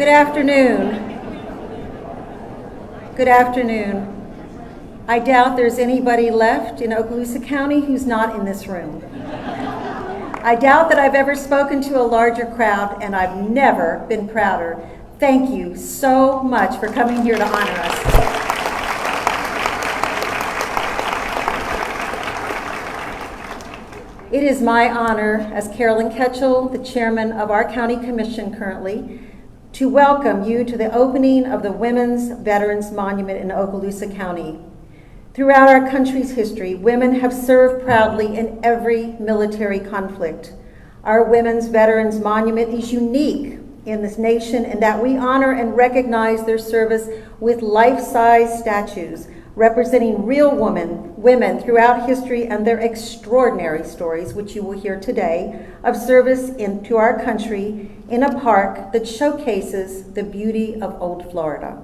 Good afternoon. Good afternoon. I doubt there's anybody left in Okaloosa County who's not in this room. I doubt that I've ever spoken to a larger crowd, and I've never been prouder. Thank you so much for coming here to honor us. It is my honor, as Carolyn Ketchel, the chairman of our county commission currently, to welcome you to the opening of the Women's Veterans Monument in Okaloosa County. Throughout our country's history, women have served proudly in every military conflict. Our Women's Veterans Monument is unique in this nation in that we honor and recognize their service with life-size statues representing real women throughout history and their extraordinary stories, which you will hear today, of service to our country in a park that showcases the beauty of Old Florida.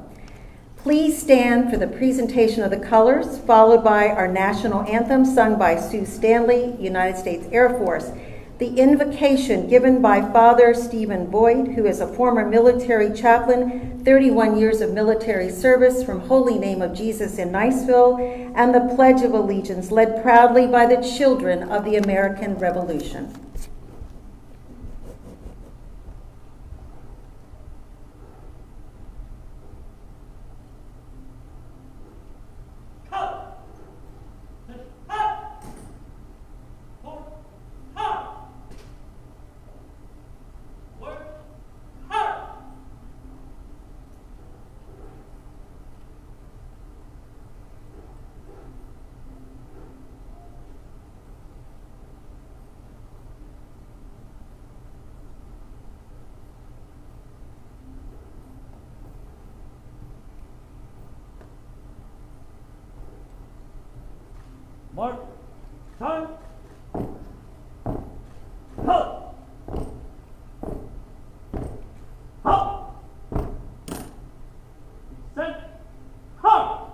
Please stand for the presentation of the colors, followed by our national anthem sung by Sue Stanley, United States Air Force. The invocation given by Father Stephen Boyd, who is a former military chaplain, 31 years of military service from Holy Name of Jesus in Niceville, and the Pledge of Allegiance led proudly by the children of the American Revolution. Mark, time, halt, halt, set, halt.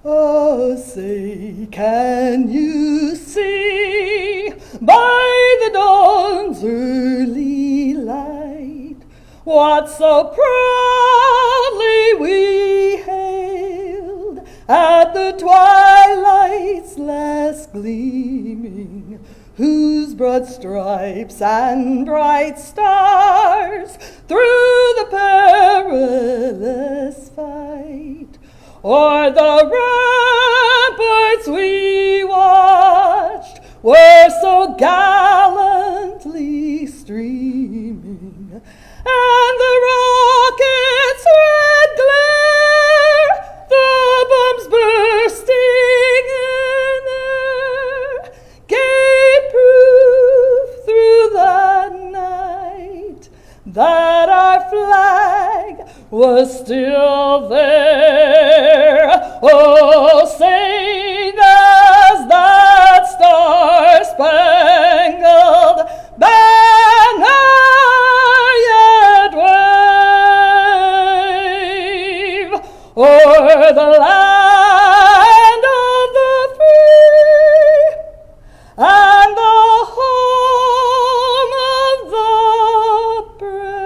Oh, say, can you see by the dawn's early light what so proudly we hailed at the twilight's last gleaming, whose broad stripes and bright stars through the perilous fight o'er the ramparts we watched were so gallantly streaming, and the rocket's red glare, the bombs bursting in air, gave proof through the night that our flag was still there. Oh, sing as that star-spangled banner yet wave o'er the land of the free and the home of the brave.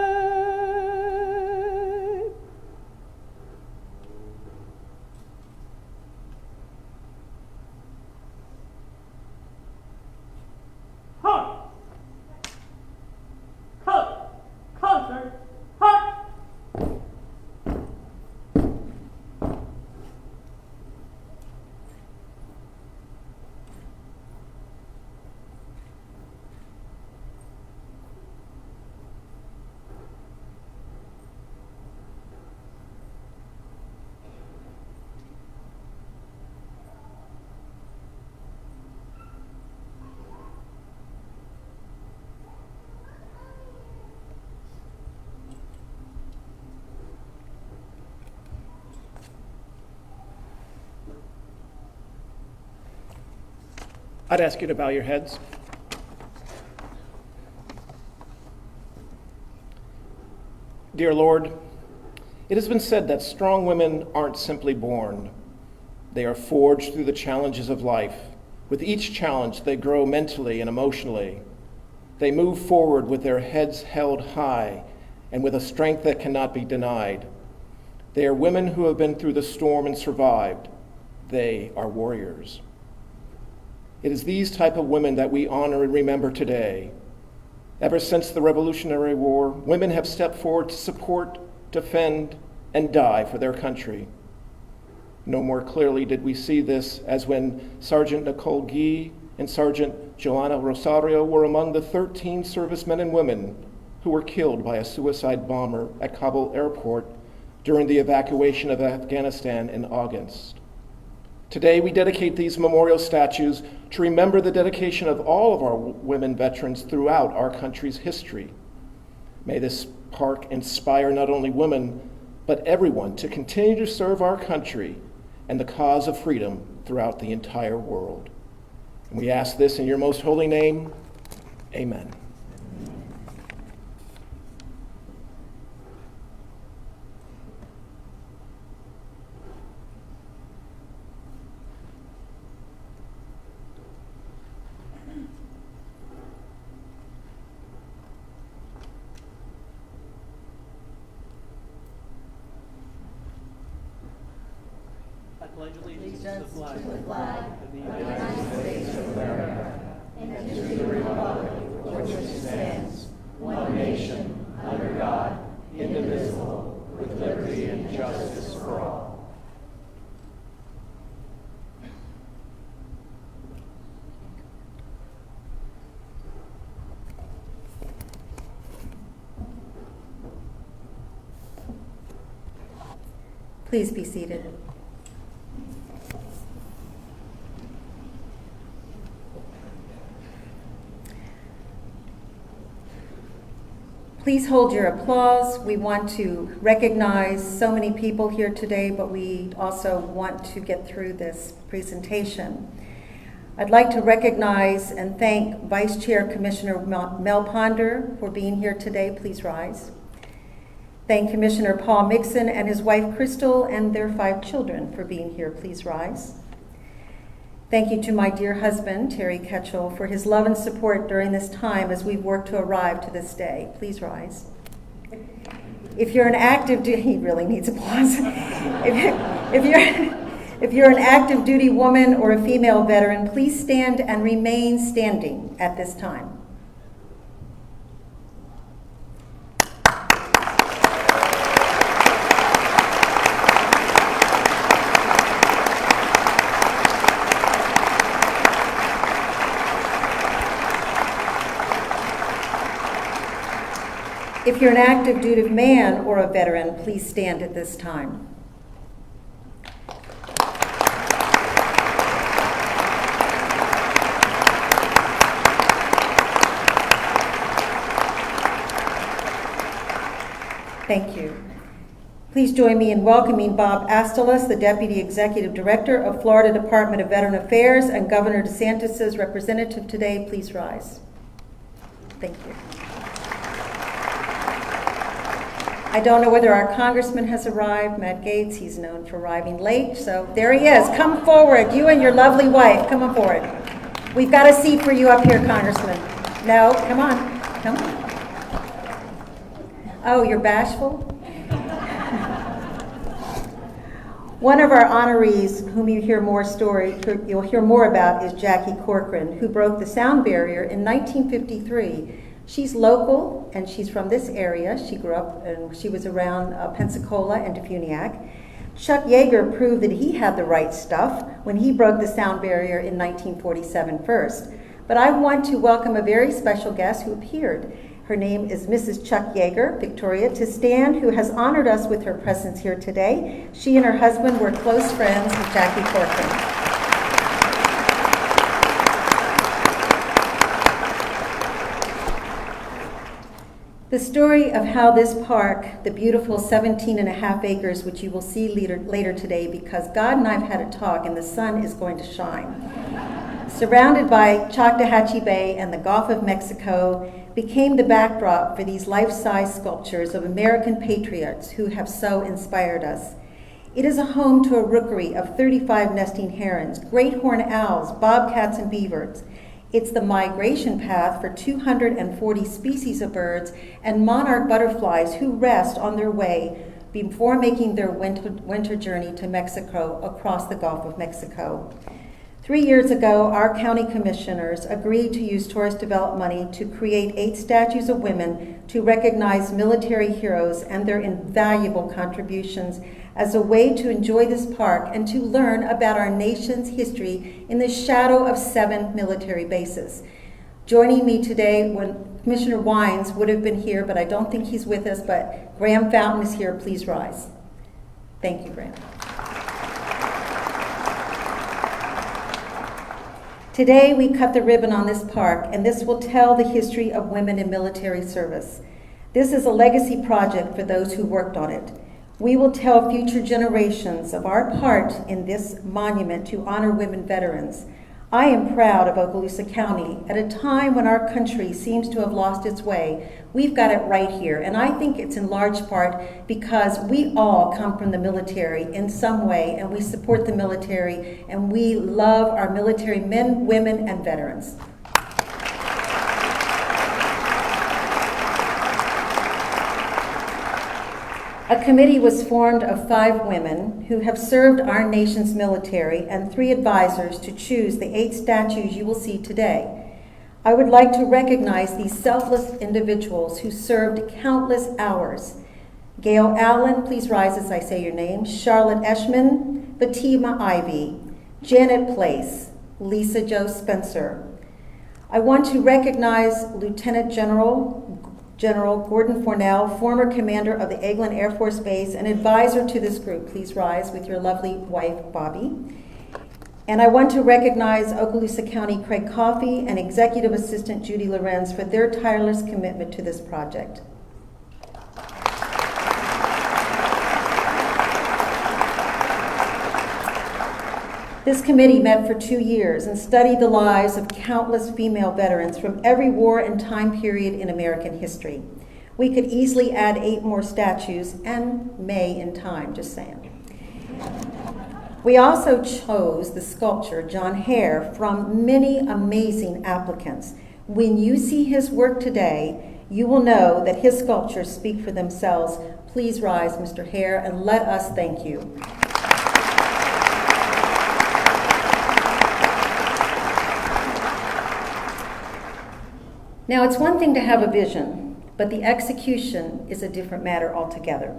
Halt, halt, concert, halt. I'd ask you to bow your heads. Dear Lord, it has been said that strong women aren't simply born. They are forged through the challenges of life. With each challenge, they grow mentally and emotionally. They move forward with their heads held high and with a strength that cannot be denied. They are women who have been through the storm and survived. They are warriors. It is these type of women that we honor and remember today. Ever since the Revolutionary War, women have stepped forward to support, defend, and die for their country. No more clearly did we see this as when Sergeant Nicole Guy and Sergeant Joanna Rosario were among the 13 servicemen and women who were killed by a suicide bomber at Kabul airport during the evacuation of Afghanistan in August. Today, we dedicate these memorial statues to remember the dedication of all of our women veterans throughout our country's history. May this park inspire not only women, but everyone to continue to serve our country and the cause of freedom throughout the entire world. And we ask this in your most holy name, amen. I pledge allegiance to the flag of the United States of America and to the republic for which it stands, one nation, under God, indivisible, with liberty and justice for all. Please be seated. Please hold your applause. We want to recognize so many people here today, but we also want to get through this presentation. I'd like to recognize and thank Vice Chair Commissioner Mel Ponder for being here today. Please rise. Thank Commissioner Paul Mixon and his wife Crystal and their 5 children for being here. Please rise. Thank you to my dear husband, Terry Ketchell, for his love and support during this time as we've worked to arrive to this day. Please rise. If you're an active duty, he really needs applause. If you're an active duty woman or a female veteran, please stand and remain standing at this time. If you're an active duty man or a veteran, please stand at this time. Thank you. Please join me in welcoming Bob Astolas, the Deputy Executive Director of Florida Department of Veteran Affairs and Governor DeSantis' representative today. Please rise. Thank you. I don't know whether our congressman has arrived, Matt Gaetz. He's known for arriving late, so there he is. Come forward, you and your lovely wife. Come on forward. We've got a seat for you up here, Congressman. No, come on, come on. Oh, you're bashful? One of our honorees, whom you'll hear more about, is Jackie Corcoran, who broke the sound barrier in 1953. She's local, and she's from this area. She grew up, and she was around Pensacola and Defuniak. Chuck Yeager proved that he had the right stuff when he broke the sound barrier in 1947 first. But I want to welcome a very special guest who appeared. Her name is Mrs. Chuck Yeager, Victoria Tistan, who has honored us with her presence here today. She and her husband were close friends with Jackie Corcoran. The story of how this park, the beautiful 17.5 acres, which you will see later today, because God and I have had a talk and the sun is going to shine, surrounded by Choctawhatchee Bay and the Gulf of Mexico, became the backdrop for these life-size sculptures of American patriots who have so inspired us. It is a home to a rookery of 35 nesting herons, great horned owls, bobcats, and beavers. It's the migration path for 240 species of birds and monarch butterflies who rest on their way before making their winter journey to Mexico across the Gulf of Mexico. 3 years ago, our county commissioners agreed to use tourist development money to create 8 statues of women to recognize military heroes and their invaluable contributions as a way to enjoy this park and to learn about our nation's history in the shadow of 7 military bases. Joining me today, when Commissioner Wines would have been here, but I don't think he's with us, but Graham Fountain is here. Please rise. Thank you, Graham. Today, we cut the ribbon on this park, and this will tell the history of women in military service. This is a legacy project for those who worked on it. We will tell future generations of our part in this monument to honor women veterans. I am proud of Okaloosa County. At a time when our country seems to have lost its way, we've got it right here. And I think it's in large part because we all come from the military in some way, and we support the military, and we love our military men, women, and veterans. A committee was formed of 5 women who have served our nation's military and 3 advisors to choose the 8 statues you will see today. I would like to recognize these selfless individuals who served countless hours. Gail Allen, please rise as I say your name. Charlotte Eshman, Fatima Ivy, Janet Place, Lisa Jo Spencer. I want to recognize Lieutenant General Gordon Fornell, former commander of the Eglin Air Force Base and advisor to this group. Please rise with your lovely wife, Bobby. And I want to recognize Okaloosa County Craig Coffey and Executive Assistant Judy Lorenz for their tireless commitment to this project. This committee met for 2 years and studied the lives of countless female veterans from every war and time period in American history. We could easily add 8 more statues and may in time, just saying. We also chose the sculptor John Hare from many amazing applicants. When you see his work today, you will know that his sculptures speak for themselves. Please rise, Mr. Hare, and let us thank you. Now, it's one thing to have a vision, but the execution is a different matter altogether.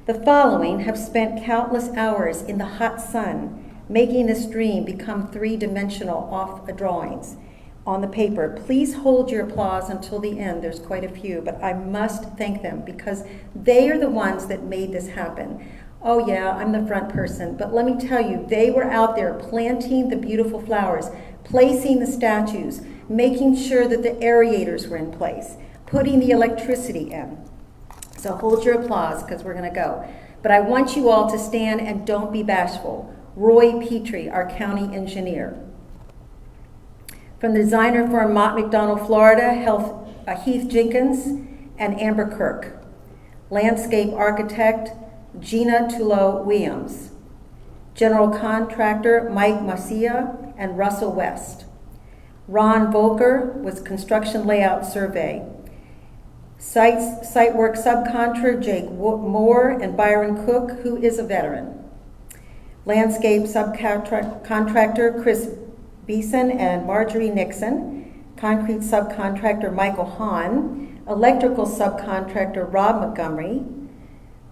The following have spent countless hours in the hot sun, making this dream become 3-dimensional off the drawings on the paper. Please hold your applause until the end. There's quite a few, but I must thank them because they are the ones that made this happen. Oh yeah, I'm the front person, but let me tell you, they were out there planting the beautiful flowers, placing the statues, making sure that the aerators were in place, putting the electricity in. So hold your applause because we're going to go. But I want you all to stand and don't be bashful. Roy Petrie, our county engineer. From the designer firm Mott McDonald, Florida, Heath Jenkins and Amber Kirk. Landscape architect Gina Tullo Williams. General contractor Mike Macia and Russell West. Ron Volker was construction layout survey. Site work subcontractor Jake Moore and Byron Cook, who is a veteran. Landscape subcontractor Chris Beeson and Marjorie Nixon. Concrete subcontractor Michael Hahn. Electrical subcontractor Rob Montgomery.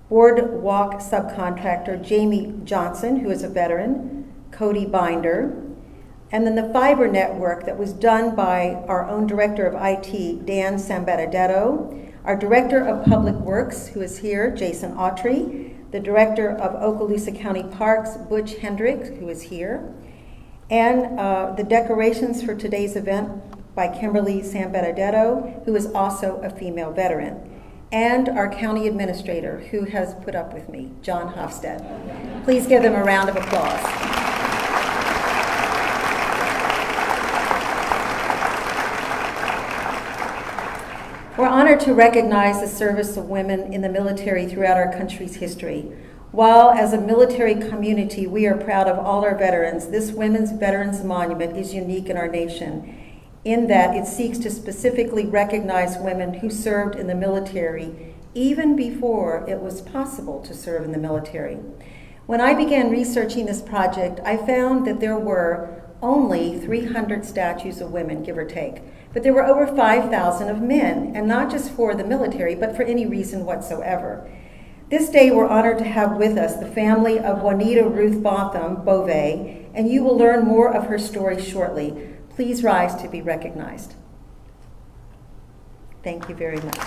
Boardwalk subcontractor Jamie Johnson, who is a veteran. Cody Binder. And then the fiber network that was done by our own director of IT, Dan Sambenedetto, our director of public works, who is here, Jason Autry, the director of Okaloosa County Parks, Butch Hendricks, who is here, and the decorations for today's event by Kimberly Sambenedetto, who is also a female veteran, and our county administrator, who has put up with me, John Hofstad. Please give them a round of applause. We're honored to recognize the service of women in the military throughout our country's history. While as a military community, we are proud of all our veterans, this Women's Veterans Monument is unique in our nation. in that it seeks to specifically recognize women who served in the military even before it was possible to serve in the military. When I began researching this project, I found that there were only 300 statues of women, give or take, but there were over 5,000 of men, and not just for the military, but for any reason whatsoever. This day, we're honored to have with us the family of Juanita Ruth Botham Beauvais, and you will learn more of her story shortly. Please rise to be recognized. Thank you very much.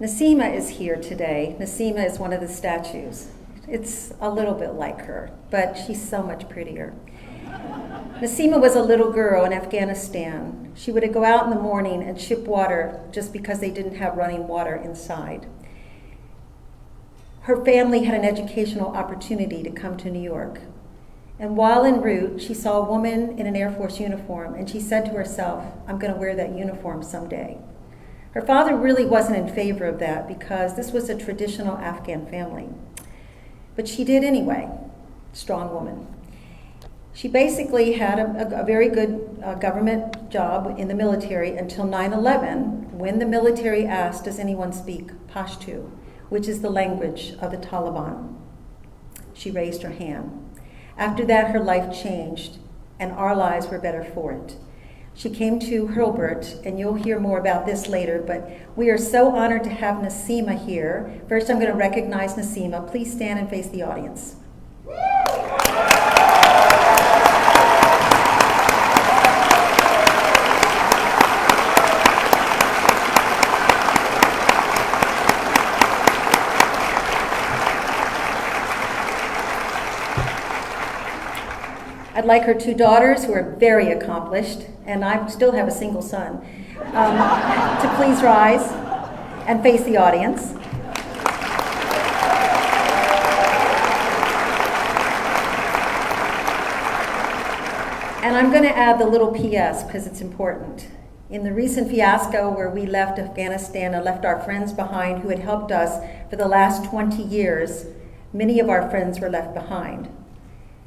Nasima is here today. Nasima is one of the statues. It's a little bit like her, but she's so much prettier. Nasima was a little girl in Afghanistan. She would go out in the morning and ship water just because they didn't have running water inside. Her family had an educational opportunity to come to New York. And while en route, she saw a woman in an Air Force uniform, and she said to herself, I'm going to wear that uniform someday. Her father really wasn't in favor of that because this was a traditional Afghan family. But she did anyway, strong woman. She basically had a very good government job in the military until 9/11, when the military asked, does anyone speak Pashto, which is the language of the Taliban? She raised her hand. After that, her life changed, and our lives were better for it. She came to Hurlburt, and you'll hear more about this later, but we are so honored to have Nasima here. First, I'm going to recognize Nasima. Please stand and face the audience. I'd like her two daughters, who are very accomplished, and I still have a single son, to please rise and face the audience. And I'm going to add the little PS because it's important. In the recent fiasco where we left Afghanistan and left our friends behind who had helped us for the last 20 years, many of our friends were left behind.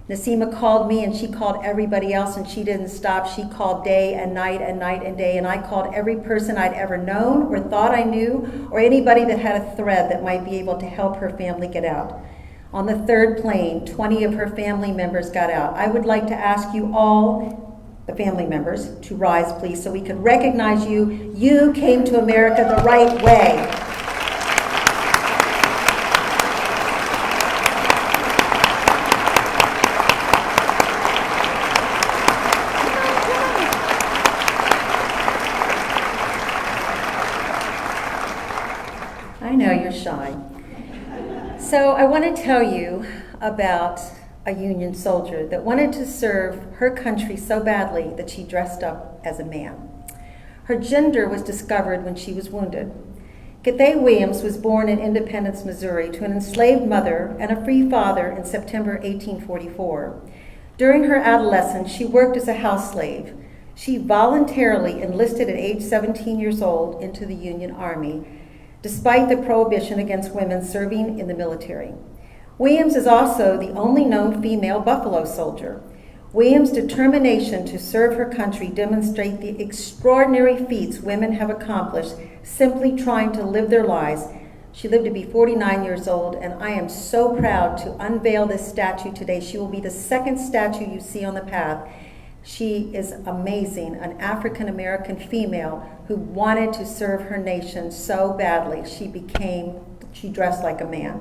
Nasima called me, and she called everybody else, and she didn't stop. She called day and night and night and day, and I called every person I'd ever known or thought I knew, or anybody that had a thread that might be able to help her family get out. On the third plane, 20 of her family members got out. I would like to ask you all, the family members, to rise, please, so we can recognize you. You came to America the right way. I know you're shy. So I want to tell you about a Union soldier that wanted to serve her country so badly that she dressed up as a man. Her gender was discovered when she was wounded. Kathay Williams was born in Independence, Missouri, to an enslaved mother and a free father in September 1844. During her adolescence, she worked as a house slave. She voluntarily enlisted at age 17 years old into the Union Army, despite the prohibition against women serving in the military. Williams is also the only known female Buffalo soldier. Williams' determination to serve her country demonstrates the extraordinary feats women have accomplished simply trying to live their lives. She lived to be 49 years old, and I am so proud to unveil this statue today. She will be the second statue you see on the path. She is amazing, an African-American female who wanted to serve her nation so badly. She dressed like a man.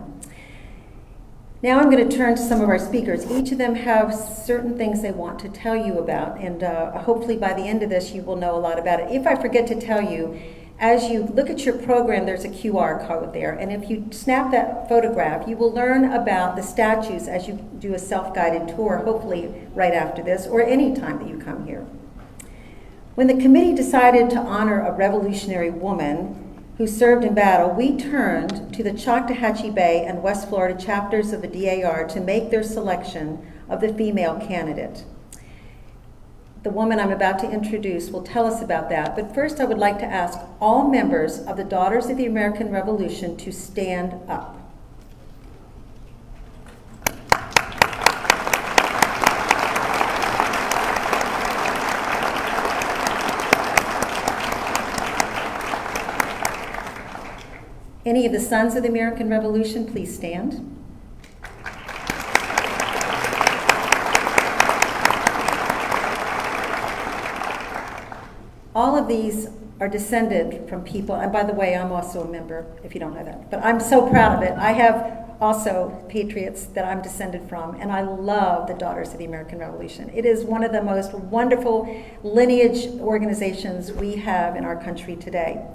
Now I'm going to turn to some of our speakers. Each of them have certain things they want to tell you about, and hopefully by the end of this you will know a lot about it. If I forget to tell you, as you look at your program, there's a QR code there, and if you snap that photograph, you will learn about the statues as you do a self-guided tour, hopefully right after this, or any time that you come here. When the committee decided to honor a revolutionary woman who served in battle, we turned to the Choctawhatchee Bay and West Florida chapters of the DAR to make their selection of the female candidate. The woman I'm about to introduce will tell us about that, but first I would like to ask all members of the Daughters of the American Revolution to stand up. Any of the sons of the American Revolution, please stand. All of these are descended from people, and by the way, I'm also a member, if you don't know that, but I'm so proud of it. I have also patriots that I'm descended from, and I love the Daughters of the American Revolution. It is one of the most wonderful lineage organizations we have in our country today.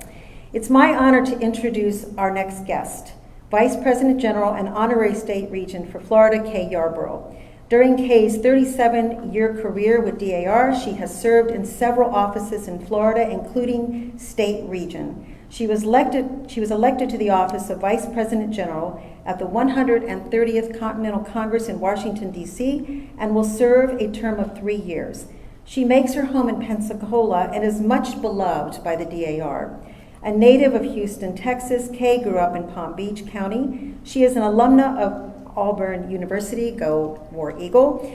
It's my honor to introduce our next guest, Vice President General and Honorary State Regent for Florida, Kay Yarborough. During Kay's 37-year career with DAR, she has served in several offices in Florida, including State Regent. She was elected to the office of Vice President General at the 130th Continental Congress in Washington, D.C., and will serve a term of 3 years. She makes her home in Pensacola and is much beloved by the DAR. A native of Houston, Texas, Kay grew up in Palm Beach County. She is an alumna of Auburn University, go War Eagle,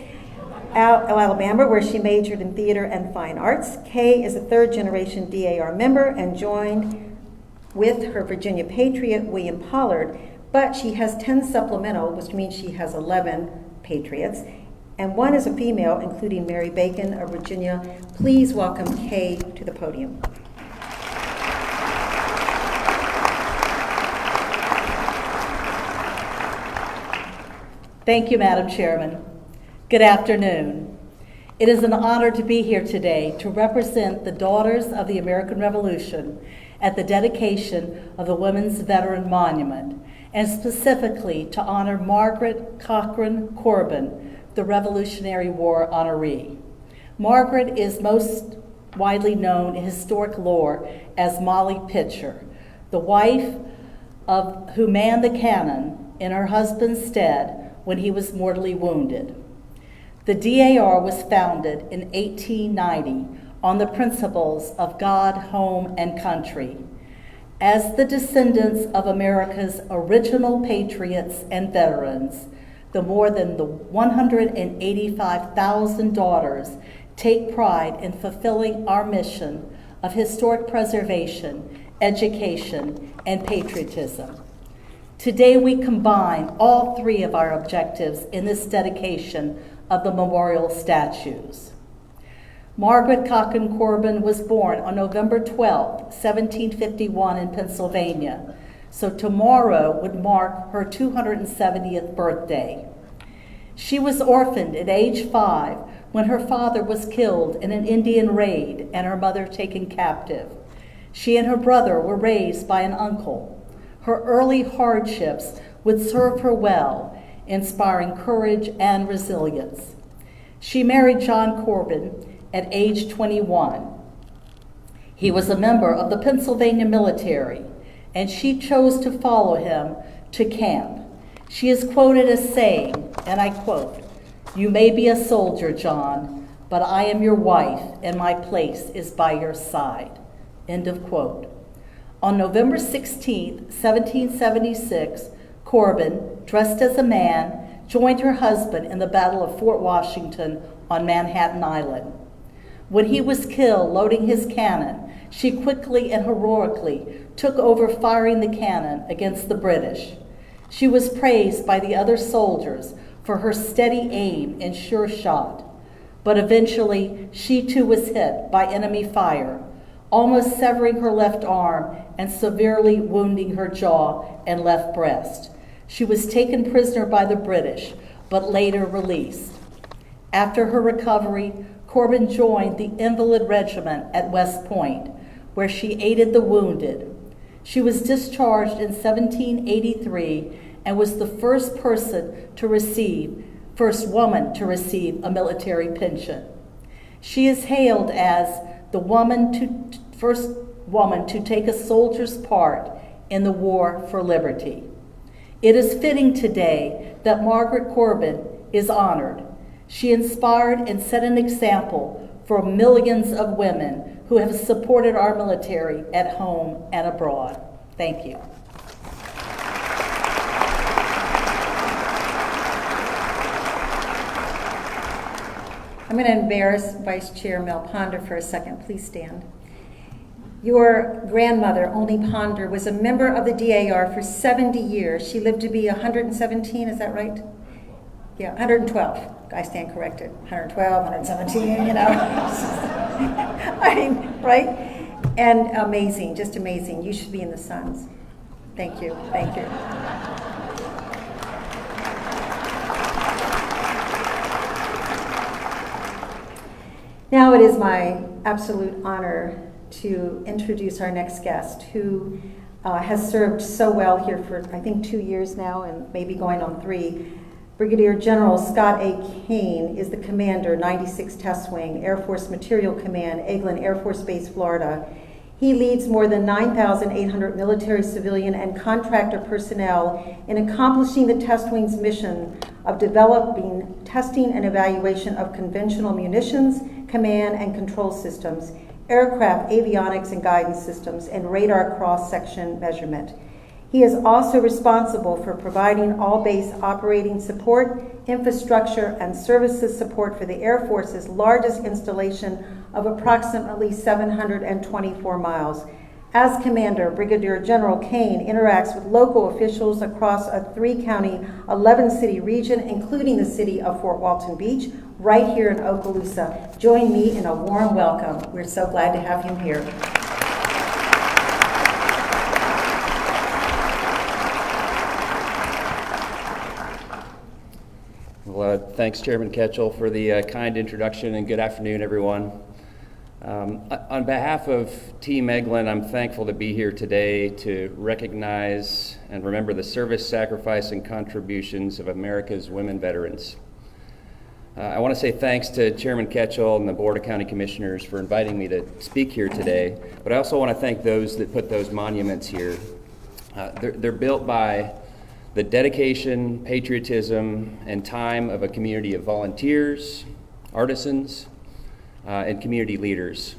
Alabama, where she majored in theater and fine arts. Kay is a third-generation DAR member and joined with her Virginia patriot, William Pollard, but she has 10 supplemental, which means she has 11 patriots, and one is a female, including Mary Bacon of Virginia. Please welcome Kay to the podium. Thank you, Madam Chairman. Good afternoon. It is an honor to be here today to represent the Daughters of the American Revolution at the dedication of the Women's Veteran Monument, and specifically to honor Margaret Corbin, the Revolutionary War honoree. Margaret is most widely known in historic lore as Molly Pitcher, the wife of who manned the cannon in her husband's stead when he was mortally wounded. The DAR was founded in 1890 on the principles of God, home, and country. As the descendants of America's original patriots and veterans, the more than the 185,000 daughters take pride in fulfilling our mission of historic preservation, education, and patriotism. Today we combine all three of our objectives in this dedication of the memorial statues. Margaret Corbin was born on November 12, 1751 in Pennsylvania, so tomorrow would mark her 270th birthday. She was orphaned at age 5 when her father was killed in an Indian raid and her mother taken captive. She and her brother were raised by an uncle. Her early hardships would serve her well, inspiring courage and resilience. She married John Corbin at age 21. He was a member of the Pennsylvania military, and she chose to follow him to camp. She is quoted as saying, and I quote, "You may be a soldier, John, but I am your wife, and my place is by your side." End of quote. On November 16, 1776, Corbin, dressed as a man, joined her husband in the Battle of Fort Washington on Manhattan Island. When he was killed loading his cannon, she quickly and heroically took over firing the cannon against the British. She was praised by the other soldiers for her steady aim and sure shot, but eventually she too was hit by enemy fire, almost severing her left arm and severely wounding her jaw and left breast. She was taken prisoner by the British, but later released. After her recovery, Corbin joined the Invalid Regiment at West Point, where she aided the wounded. She was discharged in 1783 and was the first woman to receive a military pension. She is hailed as the first woman to take a soldier's part in the war for liberty. It is fitting today that Margaret Corbin is honored. She inspired and set an example for millions of women who have supported our military at home and abroad. Thank you. I'm going to embarrass Vice Chair Mel Ponder for a second. Please stand. Your grandmother, Only Ponder, was a member of the DAR for 70 years. She lived to be 117, is that right? Yeah, 112. I stand corrected. 112, 117, you know. I mean, right? And amazing, just amazing. You should be in the Suns. Thank you, thank you. Now it is my absolute honor to introduce our next guest, who has served so well here for, I think, 2 years now, and maybe going on 3. Brigadier General Scott A. Kane is the commander, 96th Test Wing, Air Force Material Command, Eglin Air Force Base, Florida. He leads more than 9,800 military, civilian, and contractor personnel in accomplishing the Test Wing's mission of developing, testing, and evaluation of conventional munitions, command and control systems, aircraft avionics and guidance systems, and radar cross-section measurement. He is also responsible for providing all base operating support, infrastructure, and services support for the Air Force's largest installation of approximately 724 miles. As commander, Brigadier General Kane interacts with local officials across a 3-county, 11-city region, including the city of Fort Walton Beach, right here in Okaloosa. Join me in a warm welcome. We're so glad to have him here. Well, thanks, Chairman Ketchel, for the kind introduction, and good afternoon, everyone. On behalf of Team Eglin, I'm thankful to be here today to recognize and remember the service, sacrifice, and contributions of America's women veterans. I want to say thanks to Chairman Ketchel and the Board of County Commissioners for inviting me to speak here today, but I also want to thank those that put those monuments here. They're built by the dedication, patriotism, and time of a community of volunteers, artisans, and community leaders.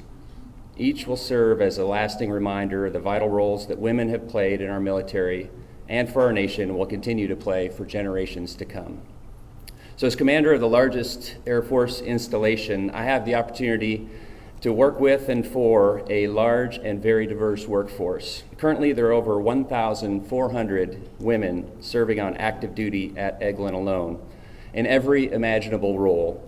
Each will serve as a lasting reminder of the vital roles that women have played in our military and for our nation and will continue to play for generations to come. So as commander of the largest Air Force installation, I have the opportunity to work with and for a large and very diverse workforce. Currently, there are over 1,400 women serving on active duty at Eglin alone in every imaginable role.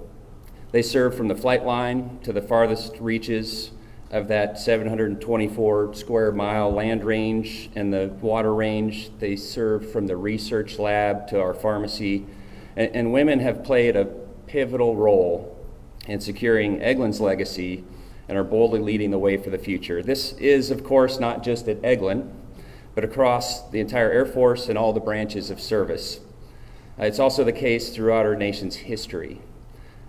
They serve from the flight line to the farthest reaches of that 724 square mile land range and the water range. They serve from the research lab to our pharmacy. And women have played a pivotal role in securing Eglin's legacy and are boldly leading the way for the future. This is, of course, not just at Eglin, but across the entire Air Force and all the branches of service. It's also the case throughout our nation's history.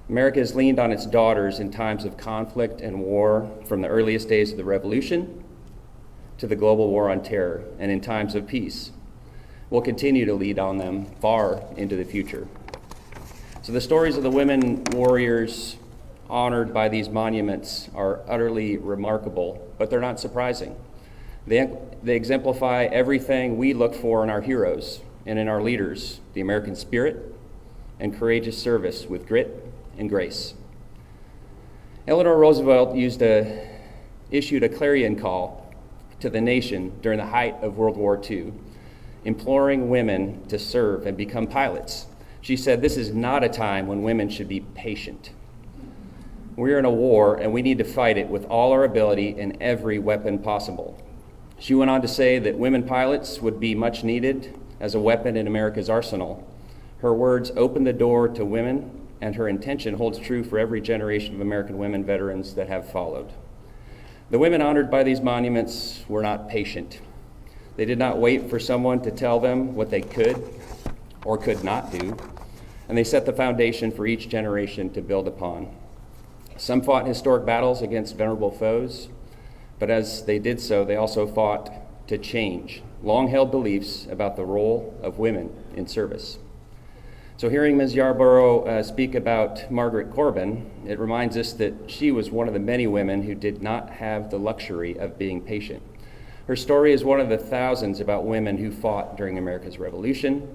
America has leaned on its daughters in times of conflict and war, from the earliest days of the Revolution to the global war on terror, and in times of peace. We'll continue to lead on them far into the future. So the stories of the women warriors honored by these monuments are utterly remarkable, but they're not surprising. They exemplify everything we look for in our heroes and in our leaders: the American spirit and courageous service with grit and grace. Eleanor Roosevelt issued a clarion call to the nation during the height of World War II, imploring women to serve and become pilots. She said, "This is not a time when women should be patient. We're in a war, and we need to fight it with all our ability and every weapon possible." She went on to say that women pilots would be much needed as a weapon in America's arsenal. Her words opened the door to women, and her intention holds true for every generation of American women veterans that have followed. The women honored by these monuments were not patient. They did not wait for someone to tell them what they could or could not do, and they set the foundation for each generation to build upon. Some fought historic battles against venerable foes, but as they did so, they also fought to change long-held beliefs about the role of women in service. So hearing Ms. Yarborough speak about Margaret Corbin, it reminds us that she was one of the many women who did not have the luxury of being patient. Her story is one of the thousands about women who fought during America's Revolution,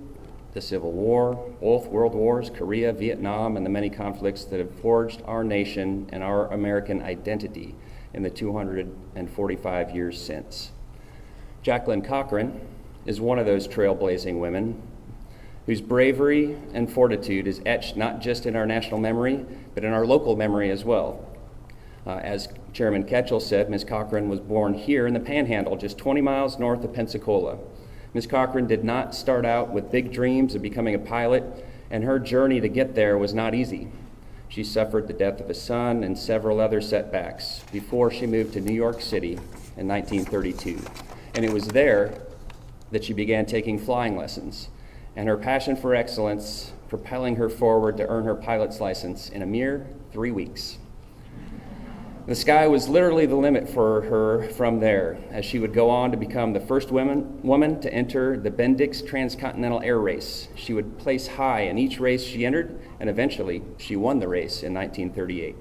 the Civil War, both world wars, Korea, Vietnam, and the many conflicts that have forged our nation and our American identity, in the 245 years since. Jacqueline Cochran is one of those trailblazing women whose bravery and fortitude is etched not just in our national memory, but in our local memory as well. As Chairman Ketchel said, Ms. Cochran was born here in the Panhandle, just 20 miles north of Pensacola. Ms. Cochran did not start out with big dreams of becoming a pilot, and her journey to get there was not easy. She suffered the death of a son and several other setbacks before she moved to New York City in 1932. And it was there that she began taking flying lessons, and her passion for excellence propelling her forward to earn her pilot's license in a mere 3 weeks. The sky was literally the limit for her from there, as she would go on to become the first woman to enter the Bendix Transcontinental Air Race. She would place high in each race she entered, and eventually she won the race in 1938.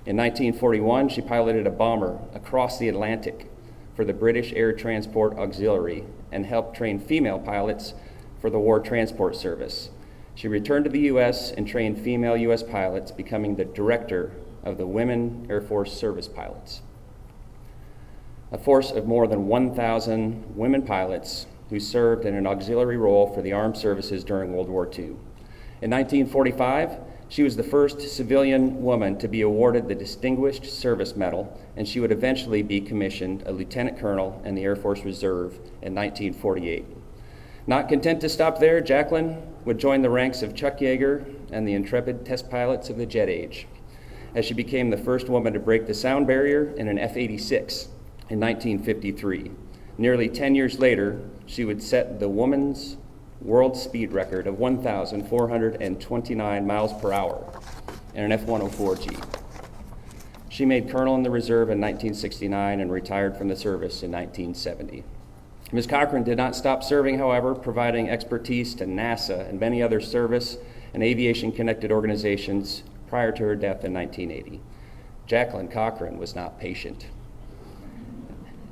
In 1941, she piloted a bomber across the Atlantic for the British Air Transport Auxiliary and helped train female pilots for the War Transport Service. She returned to the U.S. and trained female U.S. pilots, becoming the director of the Women Air Force Service Pilots, a force of more than 1,000 women pilots who served in an auxiliary role for the armed services during World War II. In 1945, she was the first civilian woman to be awarded the Distinguished Service Medal, and she would eventually be commissioned a lieutenant colonel in the Air Force Reserve in 1948. Not content to stop there, Jacqueline would join the ranks of Chuck Yeager and the intrepid test pilots of the jet age, as she became the first woman to break the sound barrier in an F-86 in 1953. Nearly 10 years later, she would set the woman's world speed record of 1,429 miles per hour in an F-104G. She made colonel in the reserve in 1969 and retired from the service in 1970. Ms. Cochran did not stop serving, however, providing expertise to NASA and many other service and aviation-connected organizations prior to her death in 1980. Jacqueline Cochran was not patient,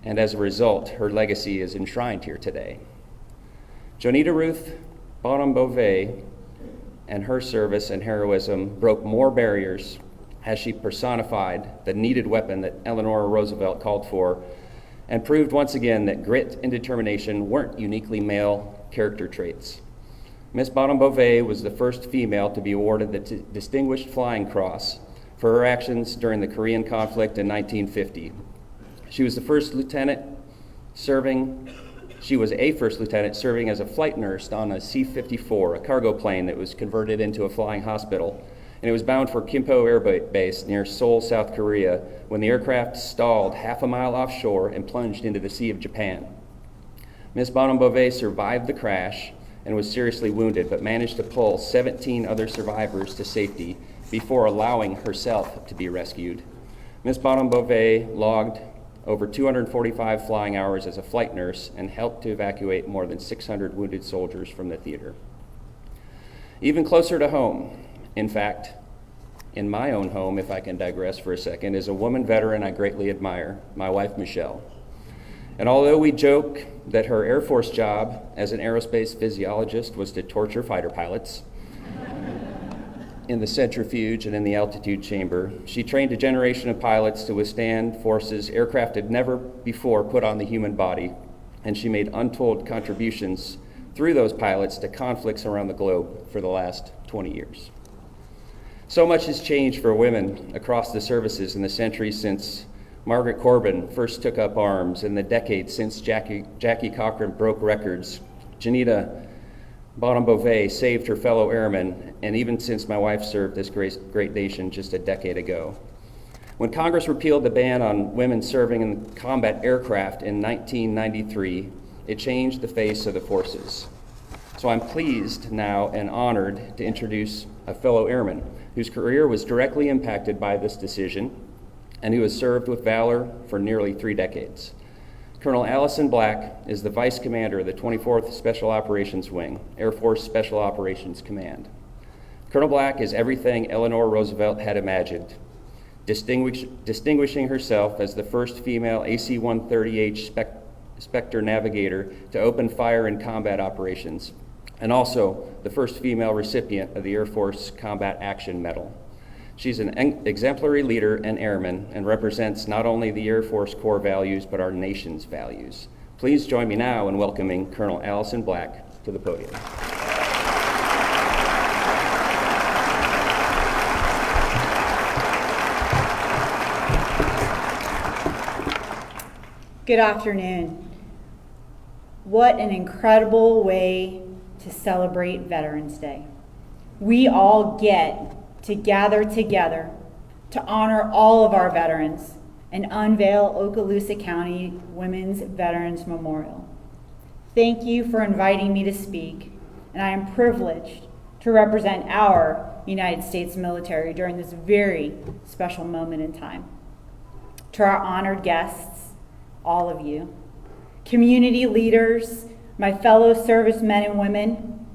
and as a result, her legacy is enshrined here today. Jonita Ruth Bonham Beauvais and her service and heroism broke more barriers as she personified the needed weapon that Eleanor Roosevelt called for, and proved once again that grit and determination weren't uniquely male character traits. Miss Bonham Beauvais was the first female to be awarded the Distinguished Flying Cross for her actions during the Korean conflict in 1950. She was a first lieutenant serving as a flight nurse on a C-54, a cargo plane that was converted into a flying hospital, and it was bound for Kimpo Air Base near Seoul, South Korea, when the aircraft stalled half a mile offshore and plunged into the Sea of Japan. Miss Bonham Beauvais survived the crash and was seriously wounded, but managed to pull 17 other survivors to safety before allowing herself to be rescued. Miss Bonham Beauvais logged over 245 flying hours as a flight nurse and helped to evacuate more than 600 wounded soldiers from the theater. Even closer to home, in fact, in my own home, if I can digress for a second, is a woman veteran I greatly admire, my wife, Michelle. And although we joke that her Air Force job as an aerospace physiologist was to torture fighter pilots in the centrifuge and in the altitude chamber, she trained a generation of pilots to withstand forces aircraft had never before put on the human body, and she made untold contributions through those pilots to conflicts around the globe for the last 20 years. So much has changed for women across the services in the century since Margaret Corbin first took up arms, in the decades since Jackie Cochran broke records. Jonita Bonham Beauvais saved her fellow airmen, and even since my wife served this great nation just a decade ago. When Congress repealed the ban on women serving in combat aircraft in 1993, it changed the face of the forces. So I'm pleased now and honored to introduce a fellow airman whose career was directly impacted by this decision and who has served with valor for nearly 3 decades. Colonel Allison Black is the Vice Commander of the 24th Special Operations Wing, Air Force Special Operations Command. Colonel Black is everything Eleanor Roosevelt had imagined, distinguishing herself as the first female AC-130H Spectre navigator to open fire in combat operations, and also the first female recipient of the Air Force Combat Action Medal. She's an exemplary leader and airman and represents not only the Air Force core values, but our nation's values. Please join me now in welcoming Colonel Allison Black to the podium. Good afternoon. What an incredible way to celebrate Veterans Day. We all get to gather together to honor all of our veterans and unveil Okaloosa County Women's Veterans Memorial. Thank you for inviting me to speak, and I am privileged to represent our United States military during this very special moment in time. To our honored guests, all of you, community leaders, my fellow servicemen and women,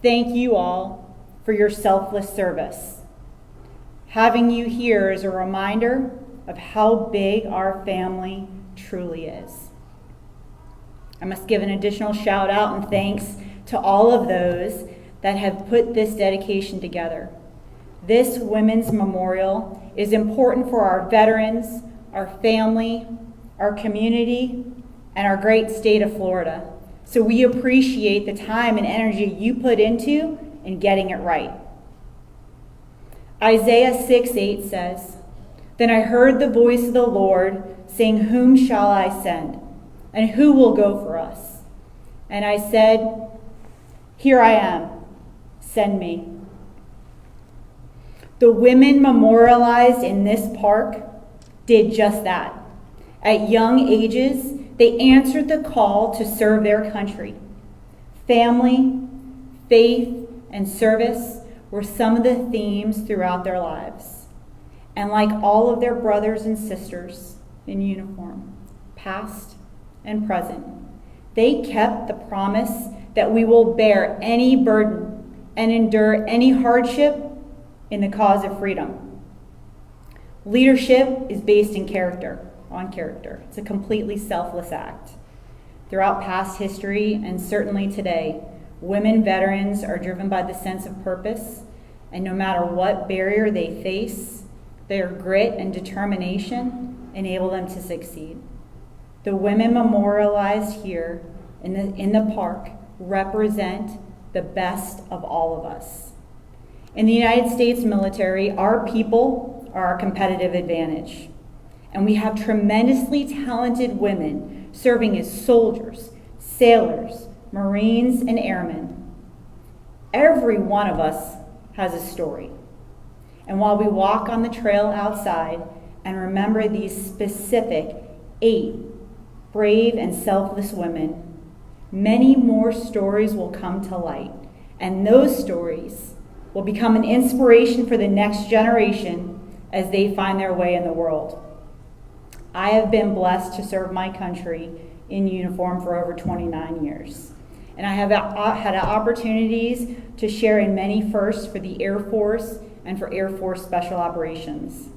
thank you all for your selfless service. Having you here is a reminder of how big our family truly is. I must give an additional shout out and thanks to all of those that have put this dedication together. This Women's Memorial is important for our veterans, our family, our community, and our great state of Florida. So we appreciate the time and energy you put into in getting it right. Isaiah 6:8 says, "Then I heard the voice of the Lord saying, 'Whom shall I send? And who will go for us?' And I said, 'Here I am, send me.'" The women memorialized in this park did just that. At young ages, they answered the call to serve their country. Family, faith, and service were some of the themes throughout their lives. And like all of their brothers and sisters in uniform, past and present, they kept the promise that we will bear any burden and endure any hardship in the cause of freedom. Leadership is based on character. It's a completely selfless act. Throughout past history, and certainly today, women veterans are driven by the sense of purpose, and no matter what barrier they face, their grit and determination enable them to succeed. The women memorialized here in the park represent the best of all of us. In the United States military, our people are our competitive advantage. And we have tremendously talented women serving as soldiers, sailors, Marines, and airmen. Every one of us has a story. And while we walk on the trail outside and remember these specific 8 brave and selfless women, many more stories will come to light. And those stories will become an inspiration for the next generation as they find their way in the world. I have been blessed to serve my country in uniform for over 29 years. And I have had opportunities to share in many firsts for the Air Force and for Air Force Special Operations.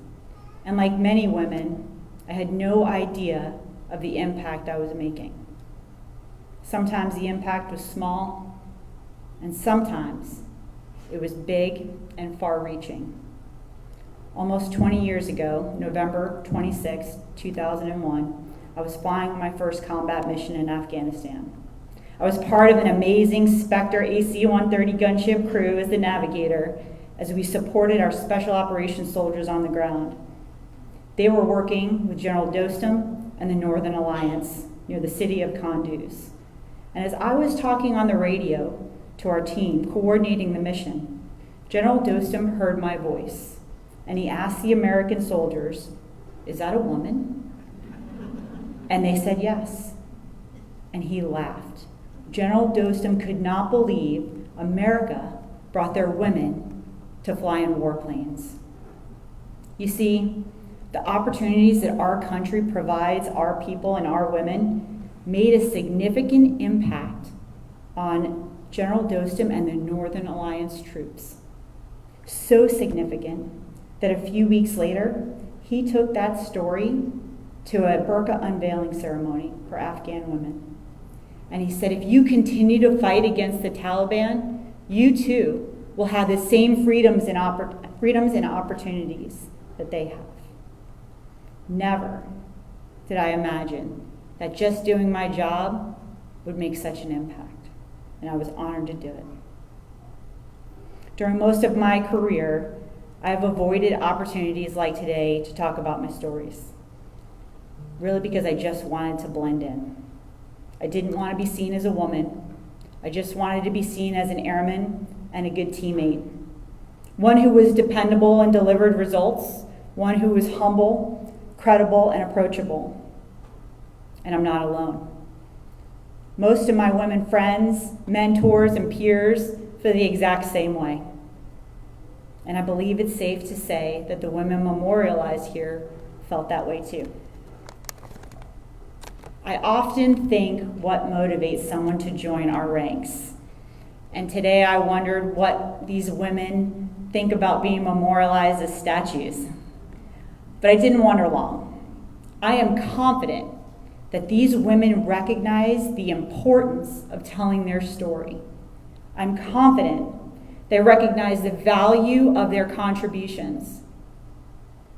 And like many women, I had no idea of the impact I was making. Sometimes the impact was small, and sometimes it was big and far-reaching. Almost 20 years ago, November 26, 2001, I was flying on my first combat mission in Afghanistan. I was part of an amazing Spectre AC-130 gunship crew as the navigator as we supported our special operations soldiers on the ground. They were working with General Dostum and the Northern Alliance near the city of Kunduz. And as I was talking on the radio to our team coordinating the mission, General Dostum heard my voice. And he asked the American soldiers, "Is that a woman?" And they said yes. And he laughed. General Dostum could not believe America brought their women to fly in warplanes. You see, the opportunities that our country provides our people and our women made a significant impact on General Dostum and the Northern Alliance troops. So significant that a few weeks later, he took that story to a burqa unveiling ceremony for Afghan women. And he said, if you continue to fight against the Taliban, you too will have the same freedoms and freedoms and opportunities that they have. Never did I imagine that just doing my job would make such an impact, and I was honored to do it. During most of my career, I have avoided opportunities like today to talk about my stories, really because I just wanted to blend in. I didn't want to be seen as a woman. I just wanted to be seen as an airman and a good teammate, one who was dependable and delivered results, one who was humble, credible, and approachable. And I'm not alone. Most of my women friends, mentors, and peers feel the exact same way. And I believe it's safe to say that the women memorialized here felt that way too. I often think what motivates someone to join our ranks. And today I wondered what these women think about being memorialized as statues. But I didn't wonder long. I am confident that these women recognize the importance of telling their story. I'm confident they recognize the value of their contributions.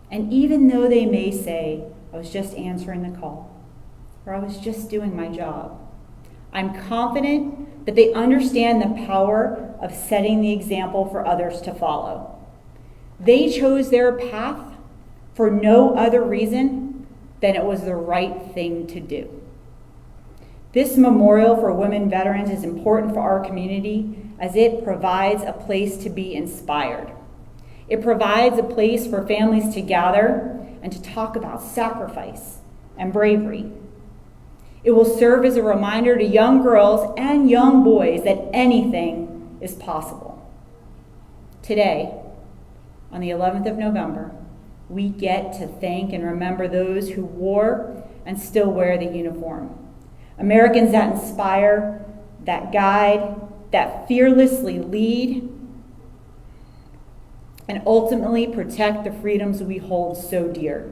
And even though they may say, I was just answering the call, or I was just doing my job, I'm confident that they understand the power of setting the example for others to follow. They chose their path for no other reason than it was the right thing to do. This memorial for women veterans is important for our community as it provides a place to be inspired. It provides a place for families to gather and to talk about sacrifice and bravery. It will serve as a reminder to young girls and young boys that anything is possible. Today, on the 11th of November, we get to thank and remember those who wore and still wear the uniform. Americans that inspire, that guide, that fearlessly lead, and ultimately protect the freedoms we hold so dear.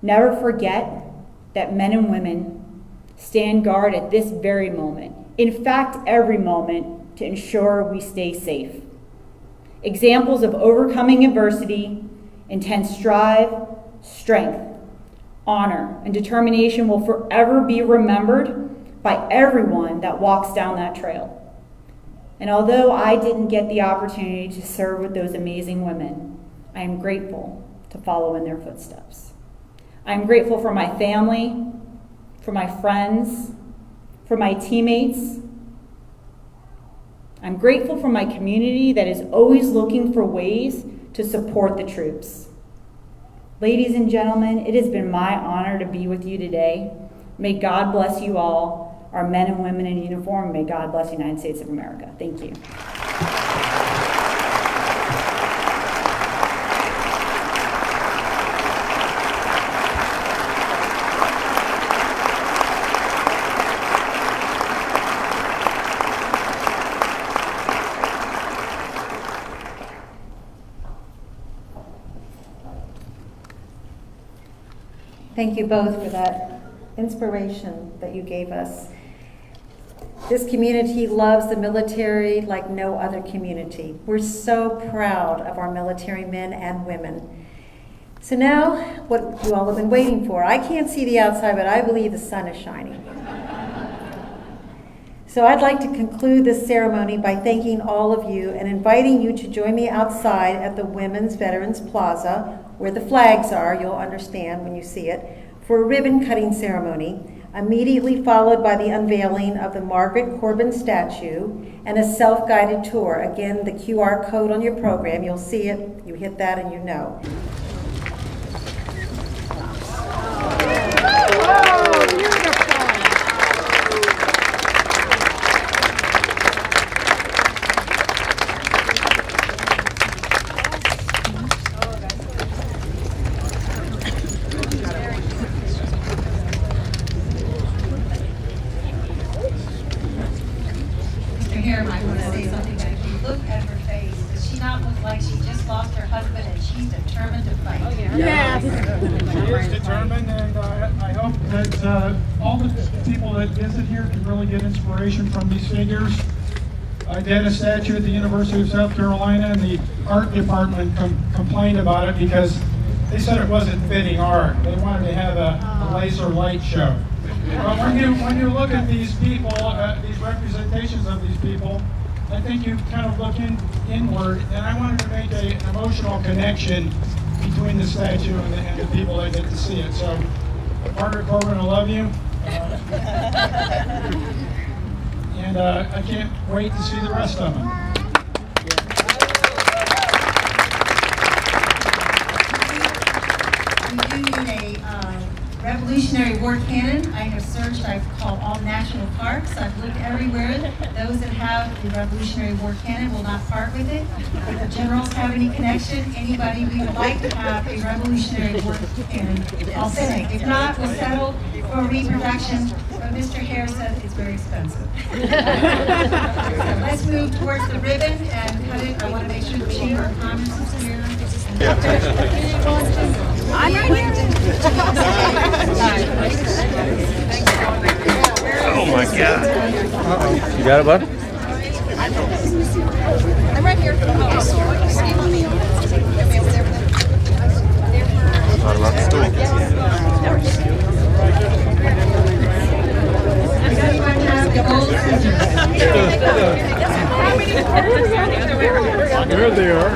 Never forget that men and women stand guard at this very moment, in fact, every moment, to ensure we stay safe. Examples of overcoming adversity, intense drive, strength, honor, and determination will forever be remembered by everyone that walks down that trail. And although I didn't get the opportunity to serve with those amazing women, I am grateful to follow in their footsteps. I am grateful for my family, for my friends, for my teammates. I'm grateful for my community that is always looking for ways to support the troops. Ladies and gentlemen, it has been my honor to be with you today. May God bless you all, our men and women in uniform. May God bless the United States of America. Thank you. Thank you both for that inspiration that you gave us. This community loves the military like no other community. We're so proud of our military men and women. So now, what you all have been waiting for. I can't see the outside, but I believe the sun is shining. So I'd like to conclude this ceremony by thanking all of you and inviting you to join me outside at the Women's Veterans Plaza, where the flags are, you'll understand when you see it, for a ribbon cutting ceremony, immediately followed by the unveiling of the Margaret Corbin statue and a self-guided tour. Again, the QR code on your program, you'll see it, you hit that and you know. All the people that visit here can really get inspiration from these figures. I did a statue at the University of South Carolina, and the art department complained about it because they said it wasn't fitting art. They wanted to have a laser light show. But when you look at these people, these representations of these people, I think you kind of look inward, and I wanted to make an emotional connection between the statue and the people that get to see it. So, Margaret Corbin, I love you. And I can't wait to see the rest of them. We do need a Revolutionary War cannon. I have searched, I've called all national parks, I've looked everywhere. Those that have the Revolutionary War cannon will not part with it. If the generals have any connection, anybody, we would like to have a Revolutionary War cannon, I'll say. If not, we'll settle for reproduction, but Mr. Hare said it's very expensive. So let's move towards the ribbon and cut it. I want to make sure the chamber of commerce is here. I'm right here. Oh my God. Uh-oh. You got it, bud? I'm right here. Thought about the stool. There they are.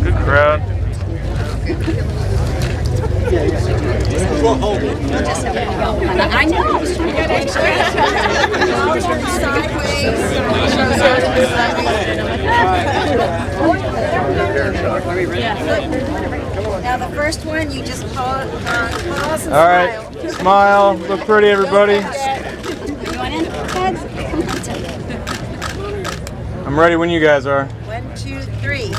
Good crowd. I know. Now the first one, you just pause and All right, smile. Look pretty, everybody. I'm ready when you guys are. 1, 2, 3.